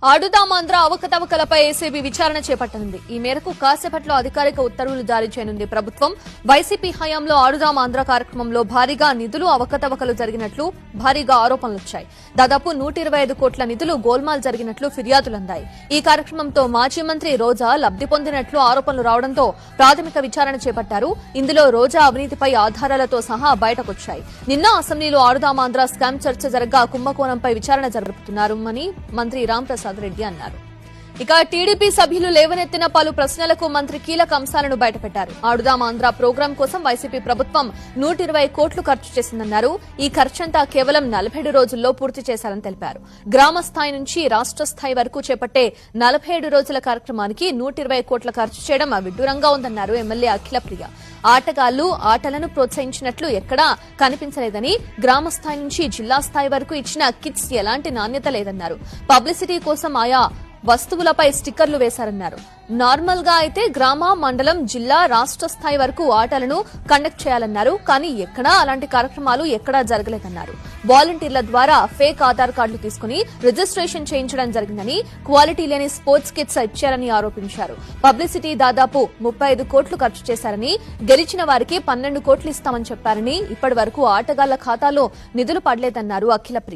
ఆడుదామాంధ్ర అవకతవకలపై ACB విచారణ చేపట్టనుంది. ఈ మేరకు కాసేపట్లో అధికారిక ఉత్తర్వులు జారీ చేయనుంది ప్రభుత్వం. వైసీపీ హయాంలో ఆడుదామాంధ్ర కార్యక్రమంలో భారీగా నిధులు అవకతవకలు జరిగినట్లు భారీగా ఆరోపణలొచ్చాయి. దాదాపు 125 కోట్ల నిధులు గోల్మాల్ జరిగినట్లు ఫిర్యాదులందాయి. ఈ కార్యక్రమంతో మాజీ మంత్రి రోజా లబ్ది పొందినట్లు ఆరోపణలు రావడంతో ప్రాథమిక విచారణ చేపట్టారు. ఇందులో రోజా అవినీతిపై ఆధారాలతో సహా బయటకొచ్చాయి. నిన్న అసెంబ్లీలో ఆడుదామాంధ్ర స్కామ్ చర్చ జరగ్గా కుంభకోణంపై విచారణ జరుపుతున్నారని మంత్రి రాంప్రసాద్ రెడ్డి అన్నారు. ఇక టీడీపీ సభ్యులు లేవనెత్తిన పలు ప్రశ్నలకు మంత్రి కీలక అంశాలను బయటపెట్టారు. ఆడుదామాంధ్ర ప్రోగ్రాం కోసం వైసీపీ ప్రభుత్వం 120 కోట్లు ఖర్చు చేసిందన్నారు. ఈ ఖర్చంతా కేవలం 47 రోజుల్లో పూర్తి చేశారని తెలిపారు. గ్రామ స్థాయి నుంచి రాష్ట్ర స్థాయి వరకు చేపట్టే 47 రోజుల కార్యక్రమానికి 120 కోట్ల ఖర్చు చేయడం విడ్డూరంగా ఉందన్నారు ఎమ్మెల్యే అఖిలప్రియ. ఆటగాళ్లు ఆటలను ప్రోత్సహించినట్లు ఎక్కడా కనిపించలేదని, గ్రామ స్థాయి నుంచి జిల్లా స్థాయి వరకు ఇచ్చిన కిట్స్ ఎలాంటి నాణ్యత లేదన్నారు. పబ్లిసిటీ కోసం ఆయా వస్తువులపై స్టిక్కర్లు వేశారన్నారు. నార్మల్ గా అయితే గ్రామ, మండలం, జిల్లా, రాష్ట్ర స్థాయి వరకు ఆటలను కండక్ట్ చేయాలన్నారు. కానీ ఎక్కడా అలాంటి కార్యక్రమాలు ఎక్కడా జరగలేదన్నారు. వాలంటీర్ల ద్వారా ఫేక్ ఆధార్ కార్డులు తీసుకుని రిజిస్ట్రేషన్ చేయించడం జరిగిందని, క్వాలిటీ లేని స్పోర్ట్స్ కిట్స్ ఇచ్చారని ఆరోపించారు. పబ్లిసిటీ దాదాపు 35 కోట్లు ఖర్చు చేశారని, గెలిచిన వారికి 12 కోట్లు ఇస్తామని చెప్పారని, ఇప్పటి వరకు ఆటగాళ్ల ఖాతాలో నిధులు పడలేదన్నారు అఖిలప్రియ.